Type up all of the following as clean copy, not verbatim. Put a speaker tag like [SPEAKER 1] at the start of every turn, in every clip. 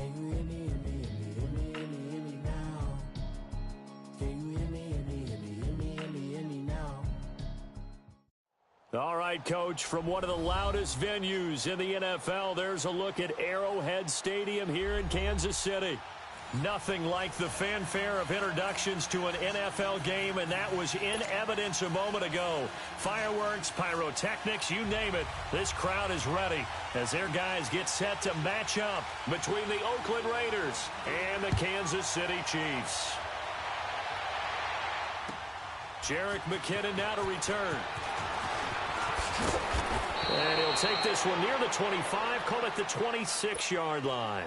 [SPEAKER 1] Can you hear me, hear me, hear me, hear me, hear me, hear me now? Can you hear me, hear me, hear me, hear me, hear me, hear me now?
[SPEAKER 2] All right, Coach, from one of the loudest venues in the NFL, there's a look at Arrowhead Stadium here in Kansas City. Nothing like the fanfare of introductions to an NFL game, and that was in evidence a moment ago. Fireworks, pyrotechnics, you name it. This crowd is ready as their guys get set to match up between the Oakland Raiders and the Kansas City Chiefs. Jerick McKinnon now to return. And he'll take this one near the 25, call it the 26-yard line.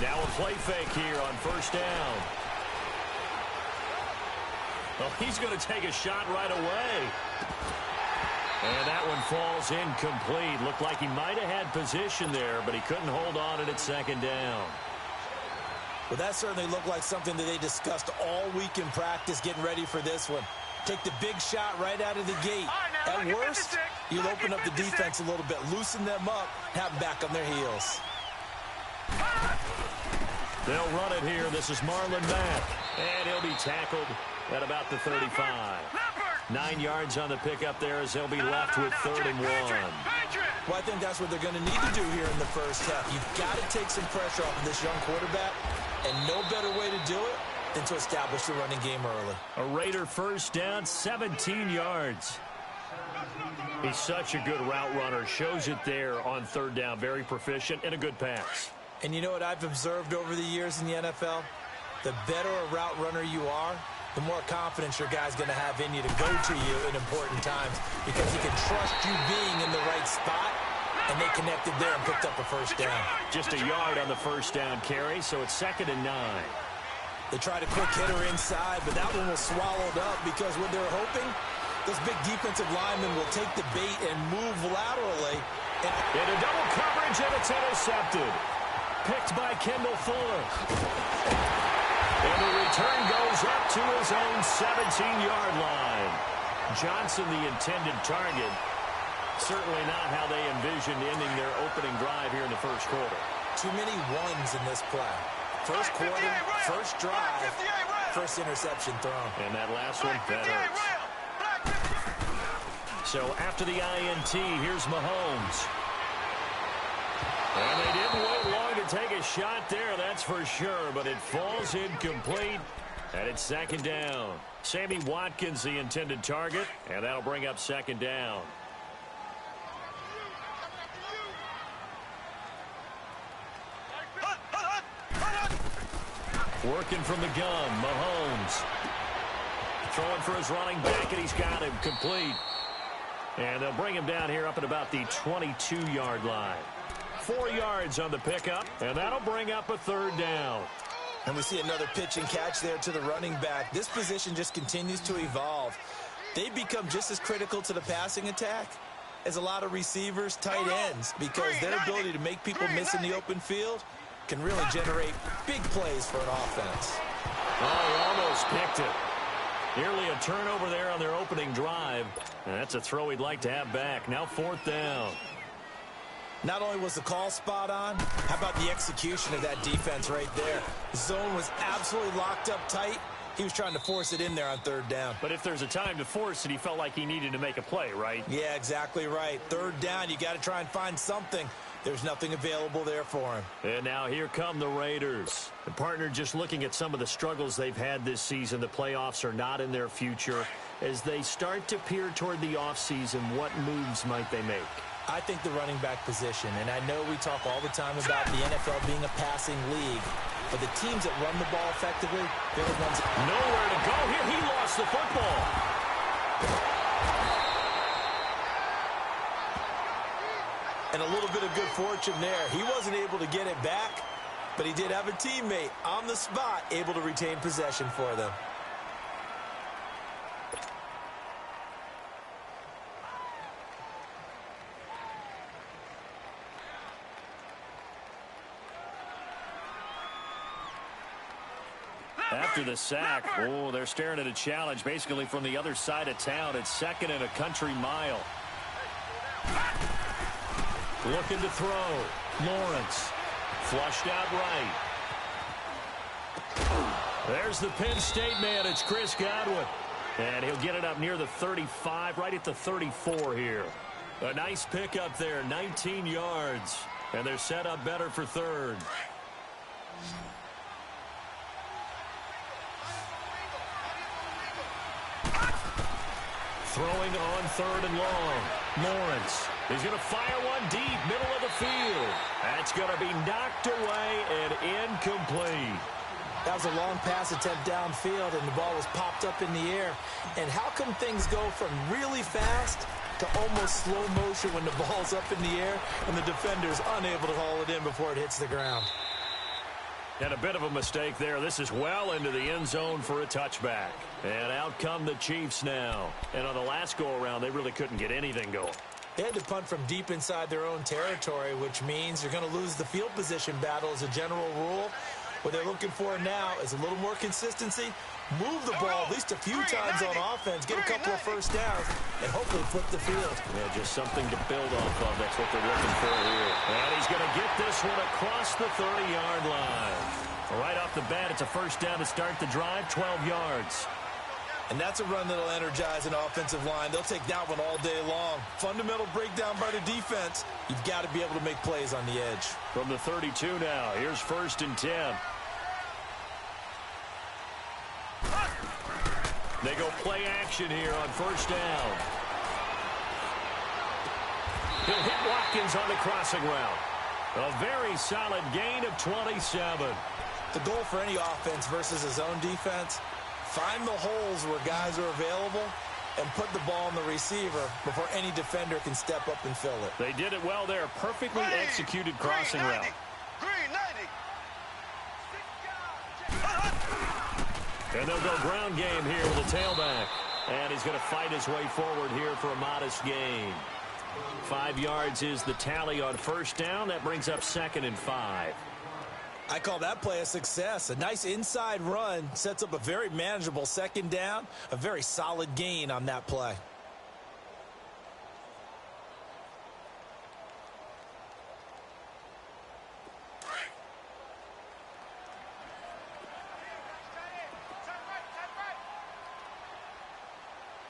[SPEAKER 2] Now a play fake here on first down. Well, he's going to take a shot right away. And that one falls incomplete. Looked like he might have had position there, but he couldn't hold on at second down.
[SPEAKER 3] Well, that certainly looked like something that they discussed all week in practice getting ready for this one. Take the big shot right out of the gate. At worst, you'll open up the defense a little bit, loosen them up, have them back on their heels.
[SPEAKER 2] They'll run it here. This is Marlon Mack. And he'll be tackled at about the 35. 9 yards on the pickup there as they'll be left with 3rd and 1.
[SPEAKER 3] Well, I think that's what they're going to need to do here in the first half. You've got to take some pressure off of this young quarterback, and no better way to do it than to establish the running game early.
[SPEAKER 2] A Raider first down, 17 yards. He's such a good route runner. Shows it there on 3rd down. Very proficient and a good pass.
[SPEAKER 3] And you know what I've observed over the years in the NFL? The better a route runner you are, the more confidence your guy's going to have in you to go to you in important times because he can trust you being in the right spot, and they connected there and picked up a first down.
[SPEAKER 2] Just a yard on the first down carry, so it's 2nd and 9.
[SPEAKER 3] They tried a quick hitter inside, but that one was swallowed up because what they're hoping, this big defensive lineman will take the bait and move laterally.
[SPEAKER 2] Into double coverage, and it's intercepted. Picked by Kendall Fuller. And the return goes up to his own 17-yard line. Johnson, the intended target. Certainly not how they envisioned ending their opening drive here in the first quarter.
[SPEAKER 3] Too many ones in this play. First quarter, first drive, first interception thrown.
[SPEAKER 2] And that last one, that hurts. So after the INT, here's Mahomes. And they didn't wait long to take a shot there, that's for sure, but it falls incomplete, and it's 2nd down. Sammy Watkins, the intended target, and that'll bring up 2nd down. Working from the gun, Mahomes. Throwing for his running back, and he's got him complete. And they'll bring him down here up at about the 22-yard line. 4 yards on the pickup, and that'll bring up a 3rd down.
[SPEAKER 3] And we see another pitch and catch there to the running back. This position just continues to evolve. They become just as critical to the passing attack as a lot of receivers, tight ends, because their ability to make people miss in the open field can really generate big plays for an offense.
[SPEAKER 2] Oh, he almost picked it. Nearly a turnover there on their opening drive. And that's a throw he'd like to have back. Now 4th down.
[SPEAKER 3] Not only was the call spot on, how about the execution of that defense right there? The zone was absolutely locked up tight. He was trying to force it in there on 3rd down.
[SPEAKER 2] But if there's a time to force it, he felt like he needed to make a play, right?
[SPEAKER 3] Yeah, exactly right. 3rd down, you got to try and find something. There's nothing available there for him.
[SPEAKER 2] And now here come the Raiders. The partner, just looking at some of the struggles they've had this season, the playoffs are not in their future. As they start to peer toward the offseason, what moves might they make?
[SPEAKER 3] I think the running back position, and I know we talk all the time about the NFL being a passing league, but the teams that run the ball effectively, they're the ones that...
[SPEAKER 2] Nowhere to go here. He lost the football.
[SPEAKER 3] And a little bit of good fortune there. He wasn't able to get it back, but he did have a teammate on the spot able to retain possession for them.
[SPEAKER 2] After the sack, oh, they're staring at a challenge basically from the other side of town. It's second and a country mile. Looking to throw. Lawrence. Flushed out right. There's the Penn State man. It's Chris Godwin. And he'll get it up near the 35, right at the 34 here. A nice pickup there, 19 yards. And they're set up better for third. Throwing on third and long. Lawrence. He's going to fire one deep, middle of the field. That's going to be knocked away and incomplete.
[SPEAKER 3] That was a long pass attempt downfield, and the ball was popped up in the air. And how come things go from really fast to almost slow motion when the ball's up in the air and the defender's unable to haul it in before it hits the ground?
[SPEAKER 2] And a bit of a mistake there. This is well into the end zone for a touchback. And out come the Chiefs now. And on the last go-around, they really couldn't get anything going.
[SPEAKER 3] They had to punt from deep inside their own territory, which means you're going to lose the field position battle as a general rule. What they're looking for now is a little more consistency, move the ball at least a few times on offense, get a couple of first downs, and hopefully flip the field.
[SPEAKER 2] Yeah, just something to build off of. That's what they're looking for here. And he's going to get this one across the 30-yard line. Right off the bat, it's a first down to start the drive, 12 yards.
[SPEAKER 3] And that's a run that'll energize an offensive line. They'll take that one all day long. Fundamental breakdown by the defense. You've got to be able to make plays on the edge.
[SPEAKER 2] From the 32 now, here's 1st and 10. They go play action here on first down. He'll hit Watkins on the crossing route. A very solid gain of 27.
[SPEAKER 3] The goal for any offense versus his own defense, find the holes where guys are available and put the ball on the receiver before any defender can step up and fill it.
[SPEAKER 2] They did it well there. Perfectly executed crossing route. And they'll go ground game here with a tailback. And he's going to fight his way forward here for a modest gain. 5 yards is the tally on first down. That brings up 2nd and 5.
[SPEAKER 3] I call that play a success. A nice inside run sets up a very manageable 2nd down. A very solid gain on that play.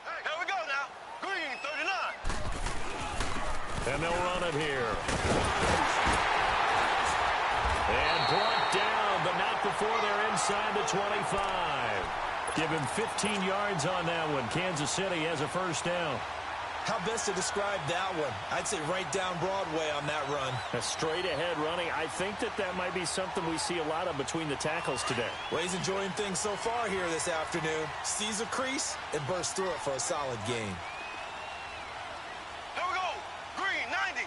[SPEAKER 4] Here we go now. Green, 39.
[SPEAKER 2] And they'll run it here. And brought down, but not before they're inside the 25. Give him 15 yards on that one. Kansas City has a first down.
[SPEAKER 3] How best to describe that one? I'd say right down Broadway on that run.
[SPEAKER 2] A straight ahead running. I think that might be something we see a lot of between the tackles today.
[SPEAKER 3] Well, he's enjoying things so far here this afternoon. Sees a crease and bursts through it for a solid gain.
[SPEAKER 4] Here we go. Green, 90.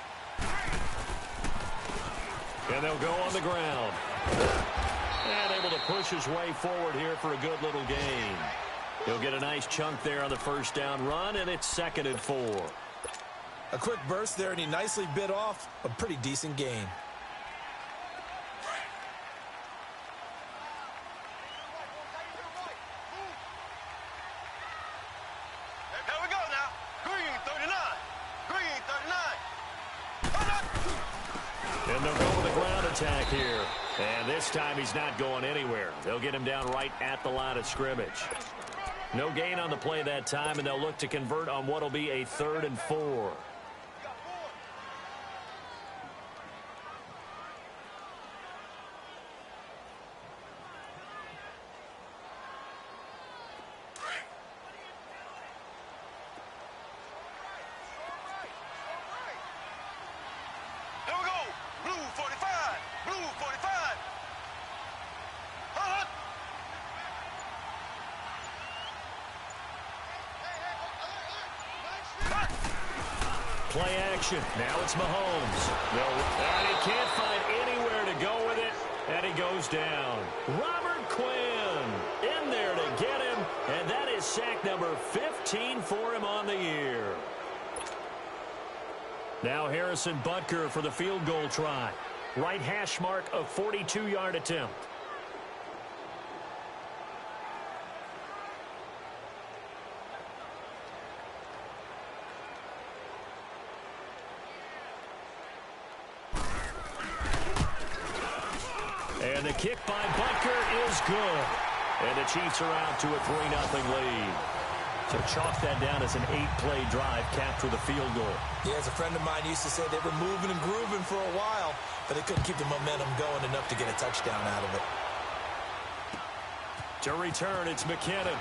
[SPEAKER 2] And they'll go on the ground. And able to push his way forward here for a good little gain. He'll get a nice chunk there on the first down run, and it's 2nd and 4.
[SPEAKER 3] A quick burst there, and he nicely bit off a pretty decent gain.
[SPEAKER 4] Here we go now. Green, 39. Green, 39.
[SPEAKER 2] And they'll go with a ground attack here. And this time he's not going anywhere. They'll get him down right at the line of scrimmage. No gain on the play that time, and they'll look to convert on what will be a 3rd and 4.
[SPEAKER 4] Here we go. Blue, 45. Blue, 45.
[SPEAKER 2] Play action. Now it's Mahomes. And he can't find anywhere to go with it, and he goes down. Robert Quinn in there to get him, and that is sack number 15 for him on the year. Now Harrison Butker for the field goal try. Right hash mark of 42-yard attempt. The kick by Butker is good. And the Chiefs are out to a 3-0 lead. So chalk that down as an 8-play drive capped with a field goal.
[SPEAKER 3] Yeah, as a friend of mine used to say, they were moving and grooving for a while, but they couldn't keep the momentum going enough to get a touchdown out of it.
[SPEAKER 2] To return, it's McKinnon.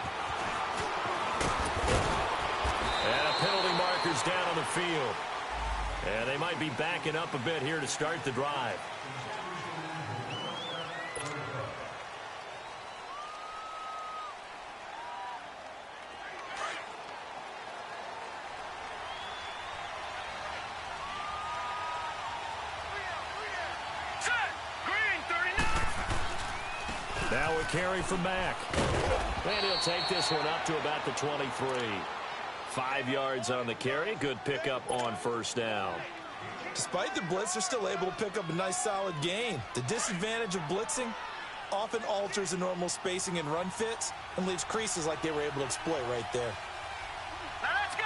[SPEAKER 2] And a penalty marker's down on the field. And they might be backing up a bit here to start the drive. Now a carry from Mack. And he'll take this one up to about the 23. 5 yards on the carry. Good pickup on first down.
[SPEAKER 3] Despite the blitz, they're still able to pick up a nice solid gain. The disadvantage of blitzing often alters the normal spacing and run fits and leaves creases like they were able to exploit right there.
[SPEAKER 4] Now let's go.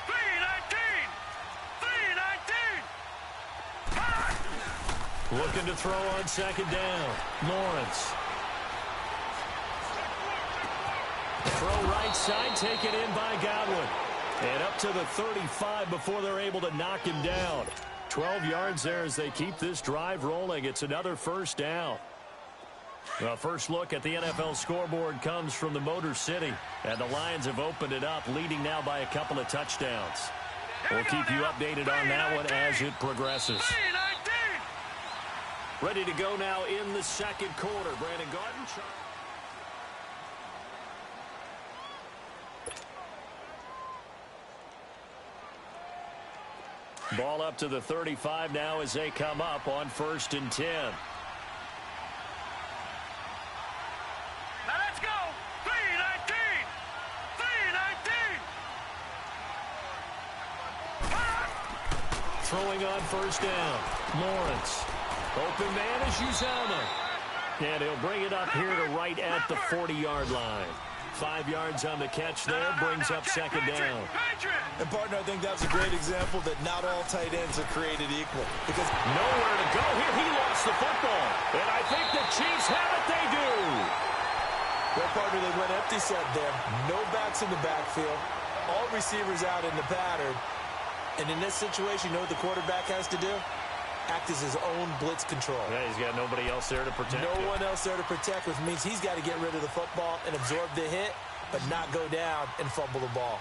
[SPEAKER 4] 3-19. 3-19.
[SPEAKER 2] Looking to throw on second down. Lawrence. Throw right side, taken in by Godwin. And up to the 35 before they're able to knock him down. 12 yards there as they keep this drive rolling. It's another first down. The first look at the NFL scoreboard comes from the Motor City. And the Lions have opened it up, leading now by a couple of touchdowns. We'll keep you updated on that one as it progresses. Ready to go now in the second quarter. Brandon Garden. Ball up to the 35 now as they come up on 1st and 10.
[SPEAKER 4] Now let's go. 3-19. 3-19.
[SPEAKER 2] Throwing on first down. Lawrence. Open man is Uzomah. And he'll bring it up here to right at the 40-yard line. 5 yards on the catch there, brings up second down.
[SPEAKER 3] And, partner, I think that was a great example that not all tight ends are created equal. Because
[SPEAKER 2] nowhere to go here. He lost the football. And I think the Chiefs have it. They do.
[SPEAKER 3] Well, partner, they went empty set there. No backs in the backfield. All receivers out in the pattern. And in this situation, you know what the quarterback has to do? Act as his own blitz control.
[SPEAKER 2] Yeah, he's got nobody else there to protect.
[SPEAKER 3] No one else there to protect, which means he's got to get rid of the football and absorb the hit, but not go down and fumble the ball.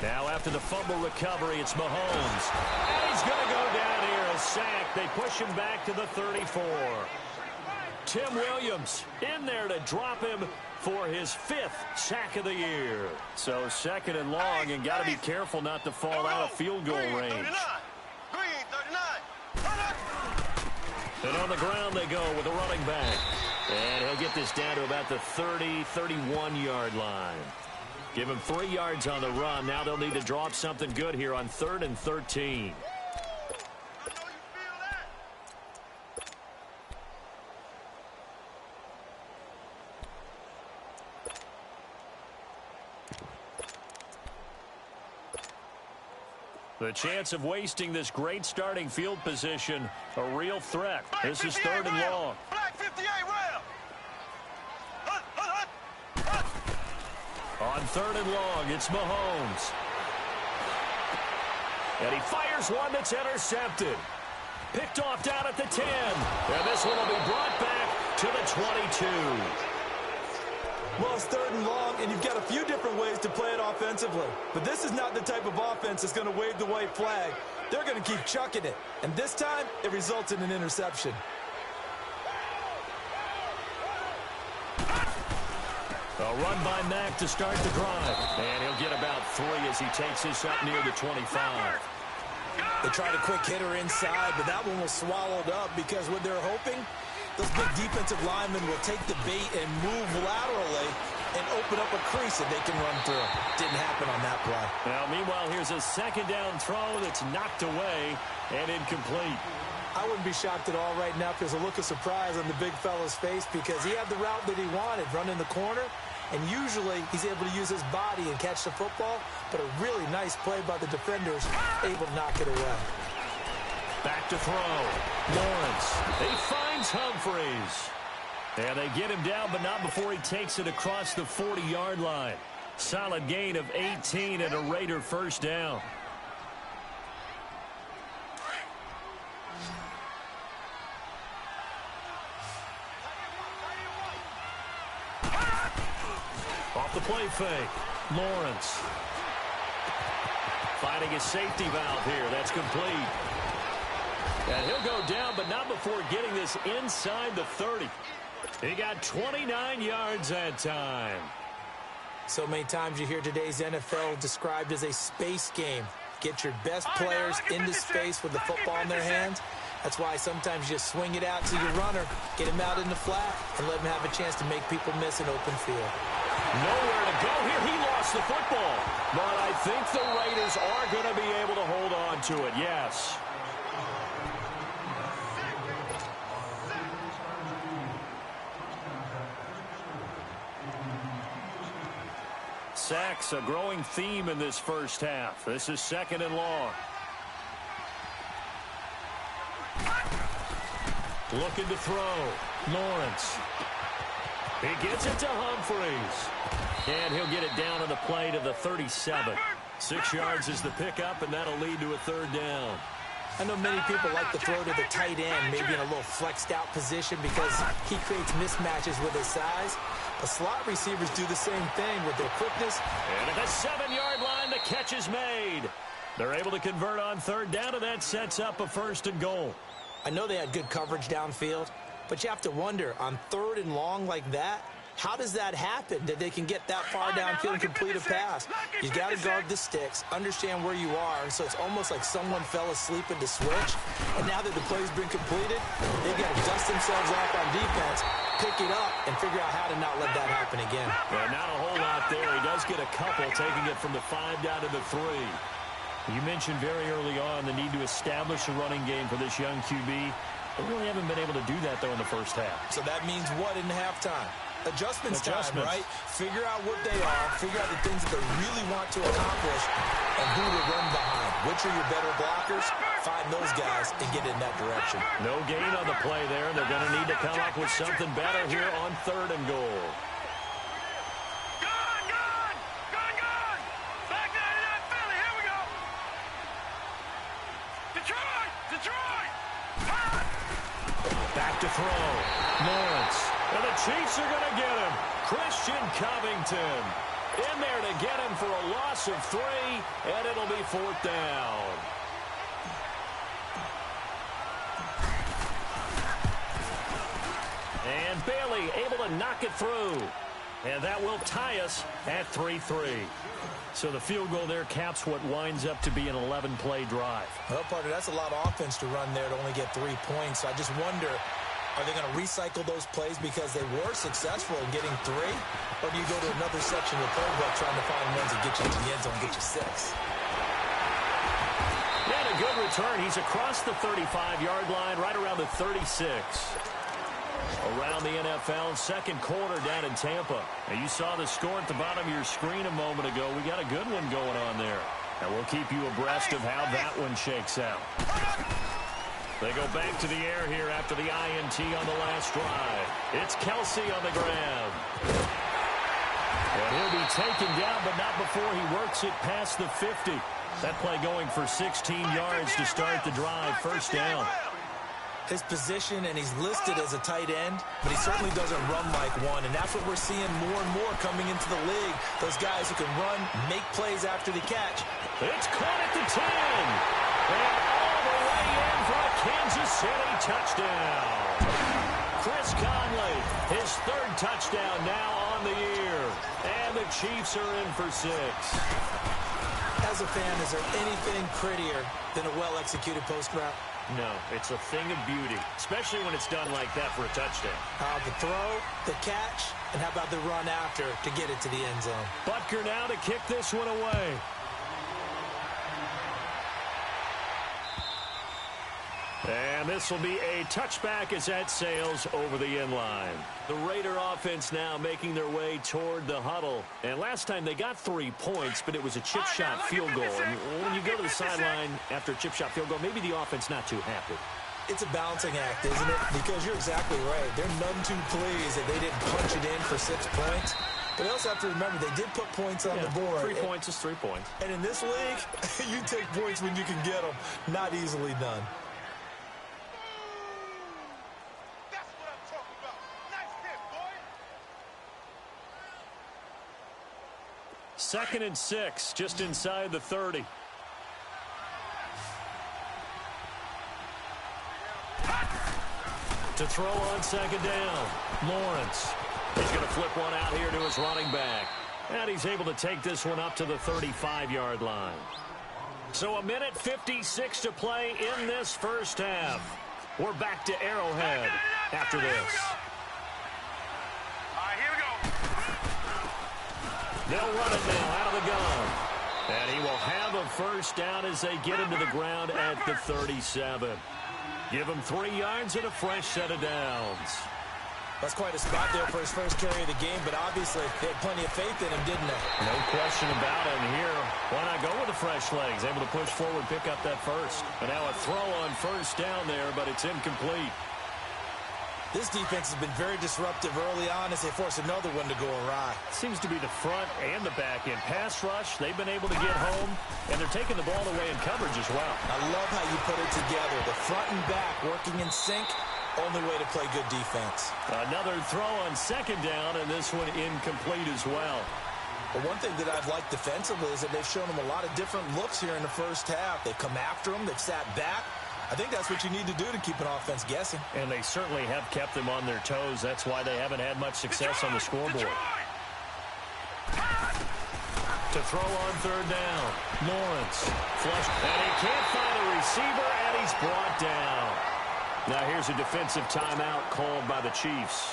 [SPEAKER 2] Now after the fumble recovery, it's Mahomes. And he's going to go down here, a sack. They push him back to the 34. Tim Williams in there to drop him for his 5th sack of the year. So second and long, and got to be careful not to fall out of field goal range. And on the ground they go with a running back. And he'll get this down to about the 30, 31-yard line. Give him 3 yards on the run. Now they'll need to draw up something good here on 3rd and 13. The chance of wasting this great starting field position, a real threat. This is 3rd and long.
[SPEAKER 4] Black 58 rail.
[SPEAKER 2] On 3rd and long, it's Mahomes. And he fires one that's intercepted. Picked off down at the 10. And this one will be brought back to the 22.
[SPEAKER 3] Well, it's 3rd and long, and you've got a few different ways to play it offensively. But this is not the type of offense that's going to wave the white flag. They're going to keep chucking it. And this time, it results in an interception.
[SPEAKER 2] A run by Mack to start the drive. And he'll get about 3 as he takes this up near the 25.
[SPEAKER 3] They tried a quick hitter inside, but that one was swallowed up because what they're hoping, those big defensive linemen will take the bait and move laterally and open up a crease that they can run through. Didn't happen on that play.
[SPEAKER 2] Now, meanwhile, here's a second down throw that's knocked away and incomplete.
[SPEAKER 3] I wouldn't be shocked at all right now if there's a look of surprise on the big fella's face because he had the route that he wanted, running the corner, and usually he's able to use his body and catch the football, but a really nice play by the defenders, able to knock it away.
[SPEAKER 2] Back to throw. Lawrence. He finds Humphreys. And they get him down, but not before he takes it across the 40-yard line. Solid gain of 18 and a Raider first down. Off the play fake. Lawrence. Finding a safety valve here. That's complete. And he'll go down, but not before getting this inside the 30. He got 29 yards that time.
[SPEAKER 3] So many times you hear today's NFL described as a space game. Get your best players into space with the football in their hands. That's why sometimes you just swing it out to your runner, get him out in the flat, and let him have a chance to make people miss an open field.
[SPEAKER 2] Nowhere to go here. He lost the football. But I think the Raiders are going to be able to hold on to it, yes. Sacks, a growing theme in this first half. This is 2nd and long. Looking to throw. Lawrence. He gets it to Humphreys. And he'll get it down on the play to the 37. 6 yards is the pickup, and that'll lead to a 3rd down.
[SPEAKER 3] I know many people like to throw to the tight end, maybe in a little flexed out position because he creates mismatches with his size. But slot receivers do the same thing with their quickness.
[SPEAKER 2] And at the 7-yard line, the catch is made. They're able to convert on 3rd down, and that sets up a 1st and goal.
[SPEAKER 3] I know they had good coverage downfield, but you have to wonder, on 3rd and long like that, how does that happen, that they can get that far downfield and complete a pass? You got to guard the sticks, understand where you are, so it's almost like someone fell asleep at the switch, and now that the play's been completed, they've got to dust themselves off on defense, pick it up, and figure out how to not let that happen again.
[SPEAKER 2] Yeah, not a whole lot there. He does get a couple, taking it from the 5 down to the 3. You mentioned very early on the need to establish a running game for this young QB. They really haven't been able to do that, though, in the first half.
[SPEAKER 3] So that means what in halftime? Adjustments time, right? Figure out what they are, figure out the things that they really want to accomplish, and who to run behind. Which are your better blockers? Find those guys and get in that direction.
[SPEAKER 2] No gain on the play there, and they're going to need to come up with something better here on 3rd and goal.
[SPEAKER 4] Back 99 Philly, here we go. Detroit.
[SPEAKER 2] Back to throw. Lawrence. And the Chiefs are going to get him. Christian Covington in there to get him for a loss of 3, and it'll be 4th down. And Bailey able to knock it through. And that will tie us at 3-3. So the field goal there caps what winds up to be an 11-play drive.
[SPEAKER 3] Well, partner, that's a lot of offense to run there to only get 3 points. So I just wonder, are they going to recycle those plays because they were successful in getting 3? Or do you go to another section of the playbook trying to find ones that get you into the end zone and get you 6?
[SPEAKER 2] And a good return. He's across the 35-yard line, right around the 36. Around the NFL, 2nd quarter down in Tampa. And you saw the score at the bottom of your screen a moment ago. We got a good one going on there. And we'll keep you abreast of how that one shakes out. They go back to the air here after the INT on the last drive. It's Kelsey on the ground. And he'll be taken down, but not before he works it past the 50. That play going for 16 yards to start the drive. 1st down.
[SPEAKER 3] His position, and he's listed as a tight end, but he certainly doesn't run like one, and that's what we're seeing more and more coming into the league. Those guys who can run, make plays after the catch.
[SPEAKER 2] It's caught at the 10. And all the way in for a Kansas City touchdown. Chris Conley, his 3rd touchdown now on the year. And the Chiefs are in for 6.
[SPEAKER 3] As a fan, is there anything prettier than a well-executed post route?
[SPEAKER 2] No, it's a thing of beauty, especially when it's done like that for a touchdown.
[SPEAKER 3] The throw, the catch, and how about the run after to get it to the end zone?
[SPEAKER 2] Butker now to kick this one away. And this will be a touchback as that sails over the end line. The Raider offense now making their way toward the huddle. And last time they got 3 points, but it was a chip shot field goal. And when you go to the sideline after a chip shot field goal, maybe the offense not too happy.
[SPEAKER 3] It's a balancing act, isn't it? Because you're exactly right. They're none too pleased that they didn't punch it in for 6 points. But they also have to remember they did put points on the board.
[SPEAKER 2] 3 points is 3 points.
[SPEAKER 3] And in this league, you take points when you can get them. Not easily done.
[SPEAKER 4] That's what I'm talking about. Nice hit, boy.
[SPEAKER 2] 2nd and 6, just inside the 30. To throw on 2nd down, Lawrence. He's going to flip one out here to his running back. And he's able to take this one up to the 35-yard line. So 1:56 to play in this first half. We're back to Arrowhead after this.
[SPEAKER 4] All right, here we go.
[SPEAKER 2] They'll run it now out of the gun. And he will have a first down as they get him to the ground at the 37. Give him 3 yards and a fresh set of downs.
[SPEAKER 3] That's quite a spot there for his first carry of the game, but obviously they had plenty of faith in him, didn't they?
[SPEAKER 2] No question about it. And here, why not go with the fresh legs? Able to push forward, pick up that first. And now a throw on first down there, but it's incomplete.
[SPEAKER 3] This defense has been very disruptive early on as they force another one to go awry.
[SPEAKER 2] Seems to be the front and the back end. Pass rush, they've been able to get home, and they're taking the ball away in coverage as well.
[SPEAKER 3] I love how you put it together. The front and back working in sync. Only way to play good defense.
[SPEAKER 2] Another throw on 2nd down, and this one incomplete as well.
[SPEAKER 3] But one thing that I've liked defensively is that they've shown them a lot of different looks here in the first half. They've come after them. They've sat back. I think that's what you need to do to keep an offense guessing.
[SPEAKER 2] And they certainly have kept them on their toes. That's why they haven't had much success on the scoreboard. To throw on 3rd down, Lawrence. Flush, and he can't find a receiver, and he's brought down. Now here's a defensive timeout called by the Chiefs,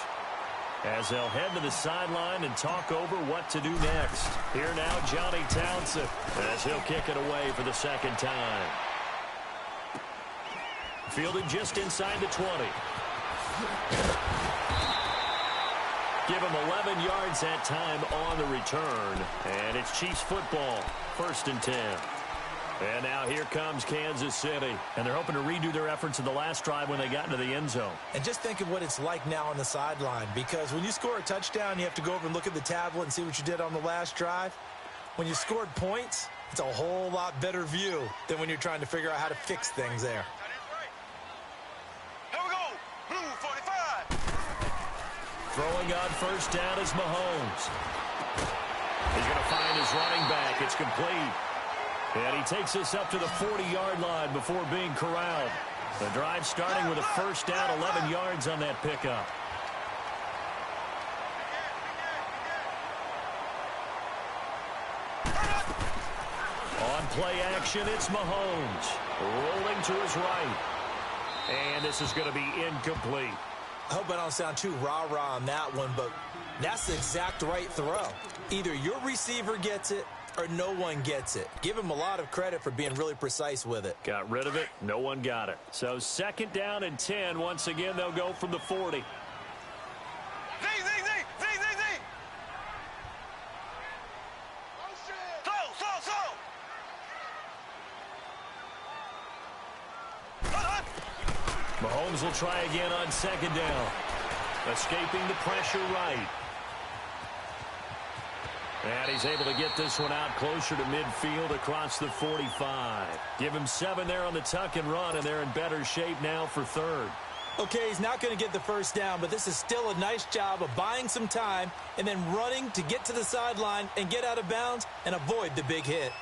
[SPEAKER 2] as they'll head to the sideline and talk over what to do next. Here now, Johnny Townsend, as he'll kick it away for the 2nd time. Fielded just inside the 20. Give him 11 yards that time on the return. And it's Chiefs football, 1st and 10. And now here comes Kansas City. And they're hoping to redo their efforts in the last drive when they got into the end zone.
[SPEAKER 3] And just think of what it's like now on the sideline. Because when you score a touchdown, you have to go over and look at the tablet and see what you did on the last drive. When you scored points, it's a whole lot better view than when you're trying to figure out how to fix things there.
[SPEAKER 4] Here we go. Blue 45.
[SPEAKER 2] Throwing on 1st down is Mahomes. He's going to find his running back. It's complete. And he takes us up to the 40-yard line before being corralled. The drive starting with a first down, 11 yards on that pickup. On play action, it's Mahomes. Rolling to his right. And this is going to be incomplete.
[SPEAKER 3] I hope I don't sound too rah-rah on that one, but that's the exact right throw. Either your receiver gets it or no one gets it. Give him a lot of credit for being really precise with it.
[SPEAKER 2] Got rid of it. No one got it. So 2nd down and 10. Once again, they'll go from the 40.
[SPEAKER 4] Z. Slow.
[SPEAKER 2] Mahomes will try again on 2nd down. Escaping the pressure right. And he's able to get this one out closer to midfield across the 45. Give him 7 there on the tuck and run, and they're in better shape now for 3rd.
[SPEAKER 3] Okay, he's not going to get the first down, but this is still a nice job of buying some time and then running to get to the sideline and get out of bounds and avoid the big hit.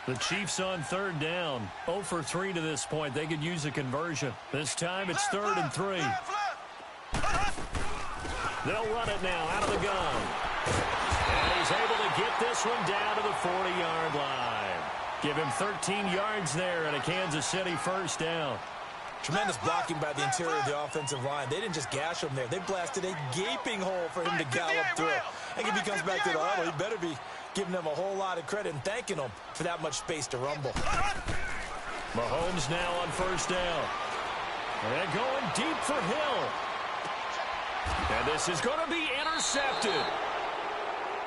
[SPEAKER 2] The Chiefs on 3rd down. 0 for 3 to this point. They could use a conversion. This time it's 3rd and 3. They'll run it now out of the gun. And he's able to get this one down to the 40-yard line. Give him 13 yards there and a Kansas City first down.
[SPEAKER 3] Tremendous blocking by the interior of the offensive line. They didn't just gash him there. They blasted a gaping hole for him to gallop through. I think if he comes back to the huddle, he better be giving them a whole lot of credit and thanking them for that much space to rumble.
[SPEAKER 2] Mahomes now on first down. And going deep for Hill. And this is going to be intercepted.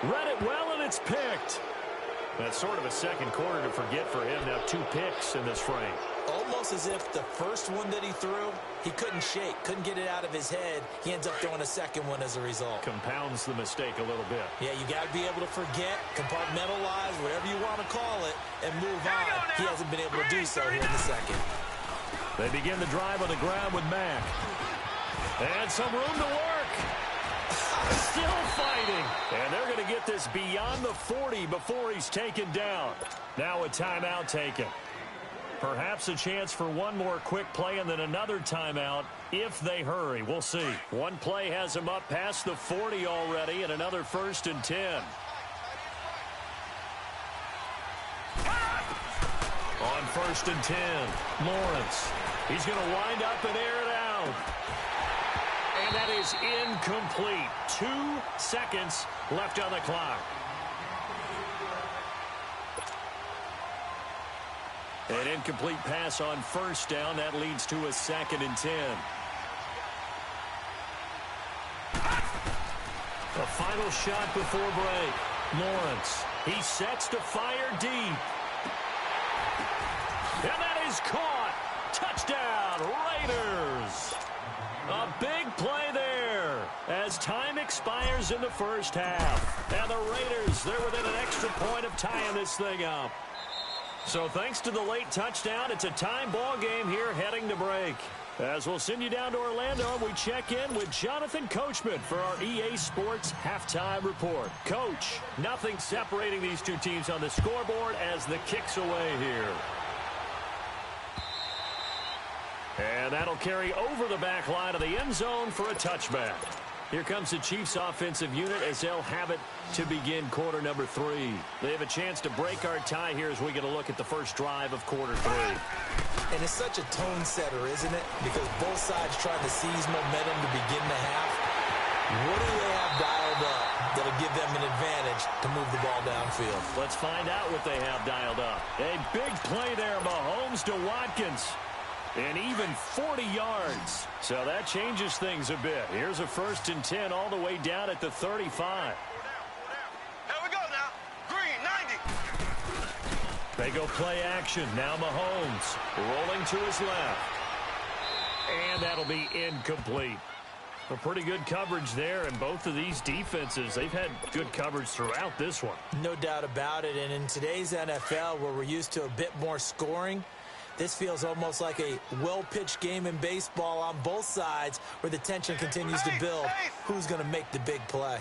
[SPEAKER 2] Read it well, and it's picked. That's sort of a second quarter to forget for him. Now 2 picks in this frame.
[SPEAKER 3] Almost as if the first one that he threw, he couldn't shake, couldn't get it out of his head. He ends up throwing a second one as a result.
[SPEAKER 2] Compounds the mistake a little bit.
[SPEAKER 3] Yeah, you got to be able to forget, compartmentalize, whatever you want to call it, and move on. He hasn't been able to do so here in the second.
[SPEAKER 2] They begin the drive on the ground with Mack. And some room to work. Still fighting. And they're going to get this beyond the 40 before he's taken down. Now a timeout taken. Perhaps a chance for one more quick play and then another timeout if they hurry. We'll see. One play has him up past the 40 already and another 1st and 10. On 1st and 10, Lawrence. He's going to wind up and air it out. And that is incomplete. 2 seconds left on the clock. An incomplete pass on first down. That leads to a 2nd and 10. A final shot before break. Lawrence. He sets to fire deep. And that is caught. Touchdown, Raiders. A big play there as time expires in the first half. And the Raiders, they're within an extra point of tying this thing up. So thanks to the late touchdown, it's a time ball game here heading to break. As we'll send you down to Orlando, we check in with Jonathan Coachman for our EA Sports Halftime Report. Coach, nothing separating these two teams on the scoreboard as the kick's away here. And that'll carry over the back line of the end zone for a touchback. Here comes the Chiefs offensive unit as they'll have it to begin quarter number 3. They have a chance to break our tie here as we get a look at the first drive of quarter 3.
[SPEAKER 3] And it's such a tone setter, isn't it? Because both sides trying to seize momentum to begin the half. What do they have dialed up that'll give them an advantage to move the ball downfield?
[SPEAKER 2] Let's find out what they have dialed up. A big play there, Mahomes to Watkins. And even 40 yards. So that changes things a bit. Here's a 1st and 10 all the way down at the 35.
[SPEAKER 4] Here we go now. Green, 90.
[SPEAKER 2] They go play action. Now Mahomes rolling to his left. And that'll be incomplete. A pretty good coverage there, and both of these defenses, they've had good coverage throughout this one.
[SPEAKER 3] No doubt about it, and in today's NFL, where we're used to a bit more scoring, this feels almost like a well-pitched game in baseball on both sides where the tension continues to build. Who's going to make the big play?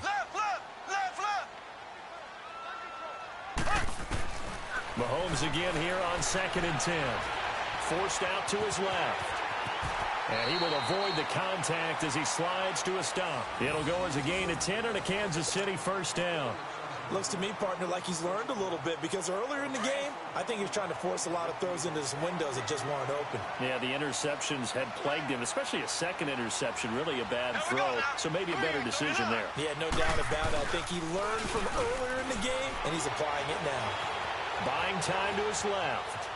[SPEAKER 2] Mahomes again here on 2nd and 10. Forced out to his left. And he will avoid the contact as he slides to a stop. It'll go as a gain of 10 and a Kansas City 1st down.
[SPEAKER 3] Looks to me, partner, like he's learned a little bit because earlier in the game, I think he was trying to force a lot of throws into his windows that just weren't open.
[SPEAKER 2] Yeah, the interceptions had plagued him, especially a second interception, really a bad throw. So maybe a better decision there.
[SPEAKER 3] Yeah, no doubt about it. I think he learned from earlier in the game, and he's applying it now.
[SPEAKER 2] Buying time to his left.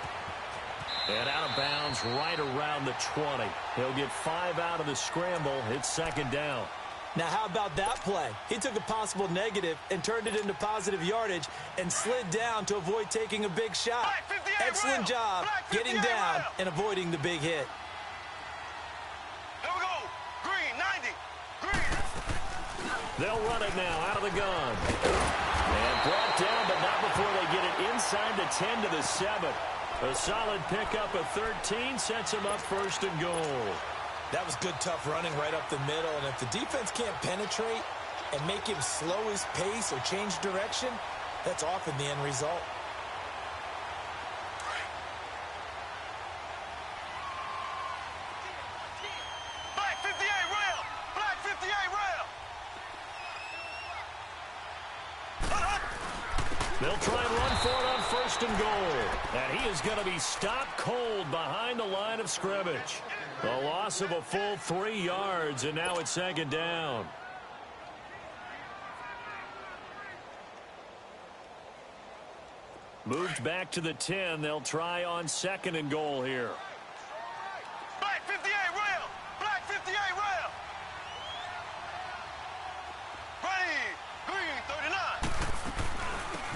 [SPEAKER 2] And out of bounds right around the 20. He'll get 5 out of the scramble. It's 2nd down.
[SPEAKER 3] Now, how about that play? He took a possible negative and turned it into positive yardage and slid down to avoid taking a big shot. Excellent job getting down and avoiding the big hit.
[SPEAKER 4] Here we go. Green, 90. Green.
[SPEAKER 2] They'll run it now out of the gun. And brought down, but not before they get it inside the 10 to the 7. A solid pickup of 13 sets him up 1st and goal.
[SPEAKER 3] That was good, tough running right up the middle. And if the defense can't penetrate and make him slow his pace or change direction, that's often the end result.
[SPEAKER 4] Black 58 rail. Black 58 rail.
[SPEAKER 2] They'll try and run for it on 1st and goal. And he is going to be stopped cold behind the line of scrimmage. A loss of a full 3 yards, and now it's 2nd down. Moved back to the 10. They'll try on 2nd and goal here.
[SPEAKER 4] Black 58 rail. Black 58 rail. Ready. Green 39.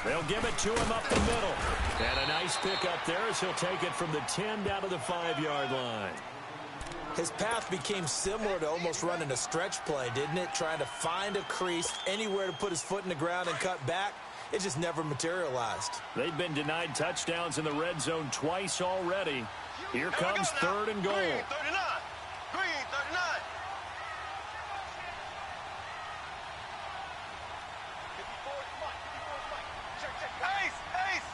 [SPEAKER 2] They'll give it to him up the middle. And a nice pick up there as he'll take it from the 10 down to the 5-yard line.
[SPEAKER 3] His path became similar to almost running a stretch play, didn't it? Trying to find a crease, anywhere to put his foot in the ground and cut back. It just never materialized.
[SPEAKER 2] They've been denied touchdowns in the red zone twice already. Here comes 3rd and goal.
[SPEAKER 4] Green 39. Green 39. 54 is Mike. 54 is Mike. Check. Ace. Ace.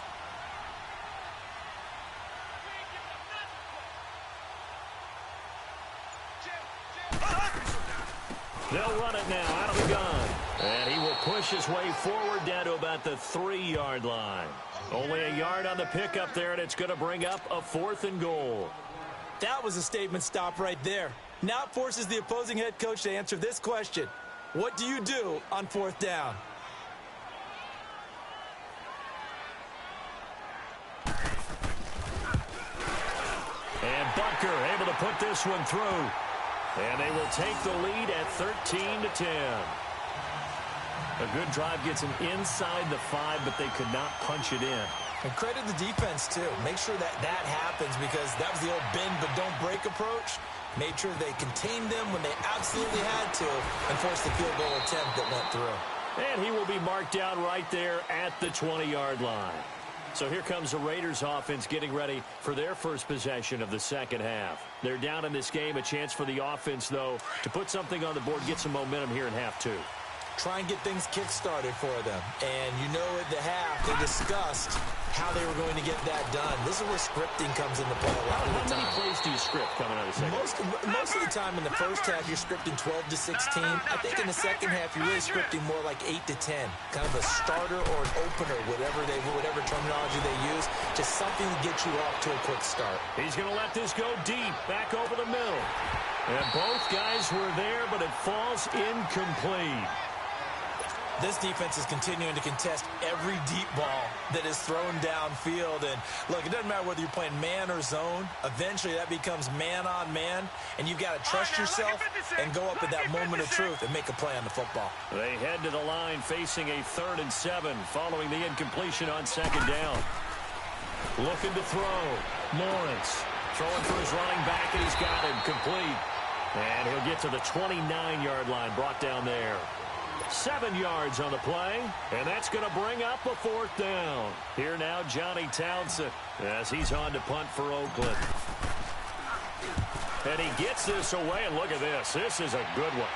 [SPEAKER 2] They'll run it now out of the gun. And he will push his way forward down to about the 3-yard line. Only a yard on the pickup there, and it's going to bring up a 4th and goal.
[SPEAKER 3] That was a statement stop right there. Now it forces the opposing head coach to answer this question. What do you do on 4th down?
[SPEAKER 2] And Butker able to put this one through. And they will take the lead at 13-10. A good drive gets them inside the 5, but they could not punch it in.
[SPEAKER 3] And credit the defense, too. Make sure that happens because that was the old bend but don't break approach. Made sure they contained them when they absolutely had to and forced the field goal attempt that went through.
[SPEAKER 2] And he will be marked down right there at the 20-yard line. So here comes the Raiders offense getting ready for their first possession of the second half. They're down in this game. A chance for the offense, though, to put something on the board, get some momentum here in half 2.
[SPEAKER 3] Try and get things kick-started for them. And you know at the half, they discussed how they were going to get that done. This is where scripting comes into play a lot of the time.
[SPEAKER 2] How many plays do you script coming out of the second half?
[SPEAKER 3] Most of the time in the first half, you're scripting 12 to 16. I think in the second half, you're really scripting more like 8 to 10. Kind of a starter or an opener, whatever terminology they use. Just something to get you off to a quick start.
[SPEAKER 2] He's going to let this go deep, back over the middle. And both guys were there, but it falls incomplete.
[SPEAKER 3] This defense is continuing to contest every deep ball that is thrown downfield. And, look, it doesn't matter whether you're playing man or zone. Eventually, that becomes man-on-man, and you've got to trust yourself and go up at that moment of truth and make a play on the football.
[SPEAKER 2] They head to the line facing a 3rd and 7 following the incompletion on 2nd down. Looking to throw. Lawrence throwing for his running back, and he's got him complete. And he'll get to the 29-yard line, brought down there. 7 yards on the play, and that's going to bring up a 4th down. Here now, Johnny Townsend, as he's on to punt for Oakland. And he gets this away, and look at this. This is a good one.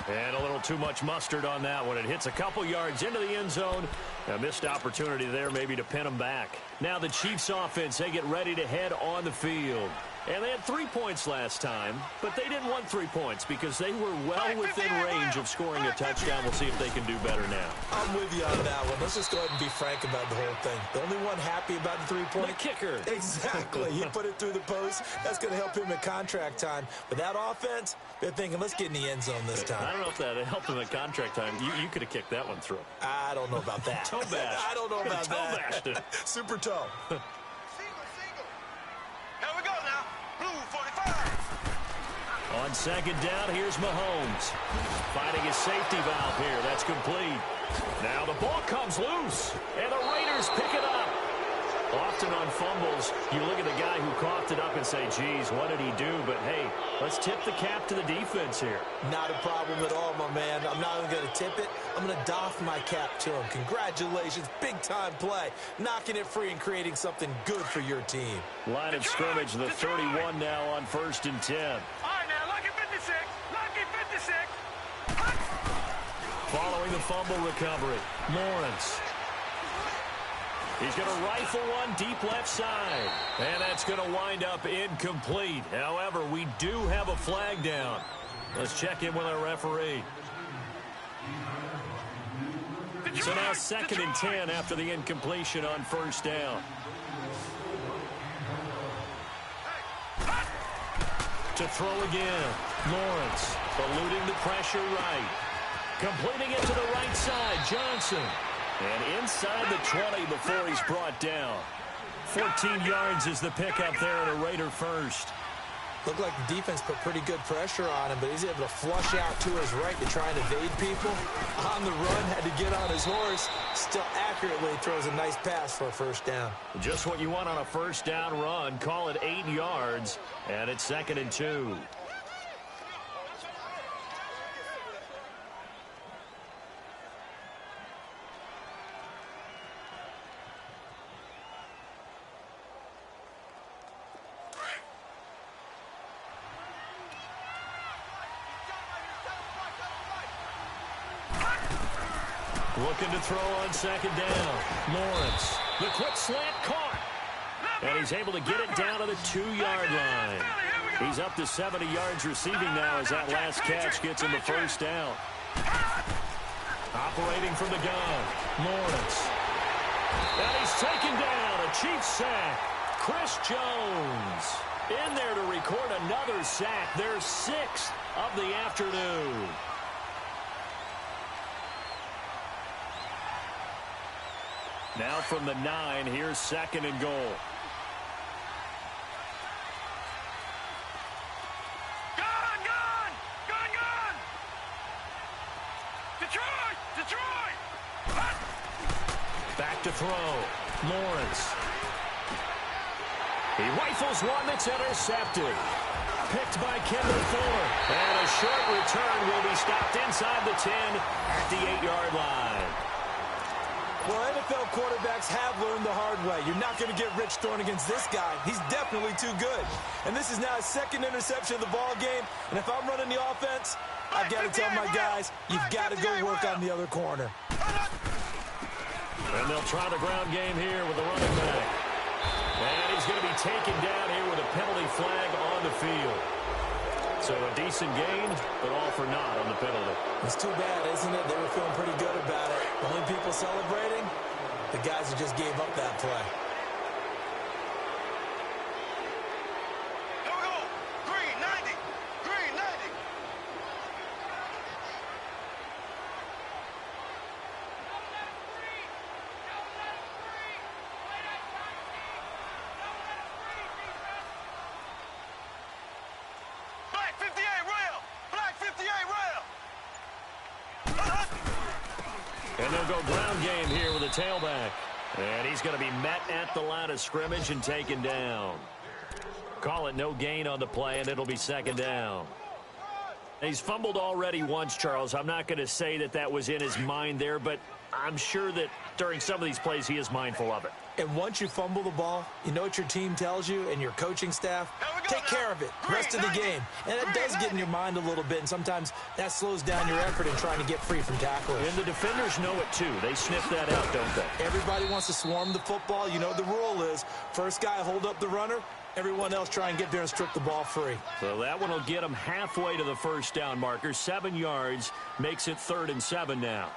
[SPEAKER 2] And a little too much mustard on that one. It hits a couple yards into the end zone. A missed opportunity there maybe to pin them back. Now the Chiefs offense, they get ready to head on the field. And they had 3 points last time, but they didn't want 3 points because they were well within range of scoring a touchdown. We'll see if they can do better now.
[SPEAKER 3] I'm with you on that one. Let's just go ahead and be frank about the whole thing. The only one happy about the 3-point.
[SPEAKER 2] The kicker.
[SPEAKER 3] Exactly. He put it through the post. That's going to help him at contract time. But that offense, they're thinking, let's get in the end zone this time.
[SPEAKER 2] I don't know if that helped him at contract time. You could have kioked that one through.
[SPEAKER 3] I don't know about that.
[SPEAKER 2] Toe bash.
[SPEAKER 3] I don't know about
[SPEAKER 2] toe
[SPEAKER 3] that.
[SPEAKER 2] Bashed it.
[SPEAKER 3] Super toe.
[SPEAKER 4] Here we go now. Blue 45.
[SPEAKER 2] On 2nd down, here's Mahomes. Finding his safety valve here. That's complete. Now the ball comes loose, and the Raiders pick it up. Often on fumbles, you look at the guy who coughed it up and say, geez, what did he do? But, hey, let's tip the cap to the defense here.
[SPEAKER 3] Not a problem at all, my man. I'm not even going to tip it. I'm going to doff my cap to him. Congratulations. Big-time play. Knocking it free and creating something good for your team.
[SPEAKER 2] Line of scrimmage, the 31 now on 1st and 10.
[SPEAKER 4] All right, now, lucky 56. Lucky 56.
[SPEAKER 2] Following the fumble recovery, Lawrence. He's going to rifle one deep left side. And that's going to wind up incomplete. However, we do have a flag down. Let's check in with our referee. So now 2nd and 10 after the incompletion on 1st down. To throw again. Lawrence eluding the pressure right. Completing it to the right side. Johnson. And inside the 20 before he's brought down. 14 yards is the pickup there at a Raider first.
[SPEAKER 3] Looked like the defense put pretty good pressure on him, but he's able to flush out to his right to try and evade people. On the run, had to get on his horse. Still accurately throws a nice pass for a first down.
[SPEAKER 2] Just what you want on a first down run. Call it 8 yards, and it's 2nd and 2. Looking to throw on 2nd down. Lawrence, the quick slant caught. And he's able to get it down to the 2-yard line. He's up to 70 yards receiving now as that last catch gets him the first down. Operating from the gun, Lawrence. And he's taken down, a Chiefs sack. Chris Jones in there to record another sack. Their 6th of the afternoon. Now from the 9, here's 2nd and goal.
[SPEAKER 4] Gun! Detroit!
[SPEAKER 2] Back to throw. Lawrence. He rifles one that's intercepted. Picked by Kendall Fuller. And a short return will be stopped inside the 10 at the 8-yard line.
[SPEAKER 3] Well, NFL quarterbacks have learned the hard way. You're not going to get rich throwing against this guy. He's definitely too good. And this is now his 2nd interception of the ball game. And if I'm running the offense, I've got to tell my guys, you've got to go work on the other corner.
[SPEAKER 2] And they'll try the ground game here with the running back. And he's going to be taken down here with a penalty flag on the field. So a decent gain, but all for naught on the penalty.
[SPEAKER 3] It's too bad, isn't it? They were feeling pretty good about it. The only people celebrating, the guys who just gave up that play.
[SPEAKER 4] Here we go. Green 90. Green 90. Black 58 rail. Black 58 rail.
[SPEAKER 2] And they'll go ground game here with a tailback. And he's going to be met at the line of scrimmage and taken down. Call it no gain on the play, and it'll be 2nd down. He's fumbled already once, Charles. I'm not going to say that that was in his mind there, but I'm sure that during some of these plays he is mindful of it.
[SPEAKER 3] And once you fumble the ball, you know what your team tells you and your coaching staff? Take care of it. Rest of the game. And it does get in your mind a little bit, and sometimes that slows down your effort in trying to get free from tacklers.
[SPEAKER 2] And the defenders know it, too. They sniff that out, don't they?
[SPEAKER 3] Everybody wants to swarm the football. You know what the rule is. First guy hold up the runner. Everyone else try and get there and strip the ball free.
[SPEAKER 2] So that one will get him halfway to the first down marker. 7 yards makes it 3rd and 7 now.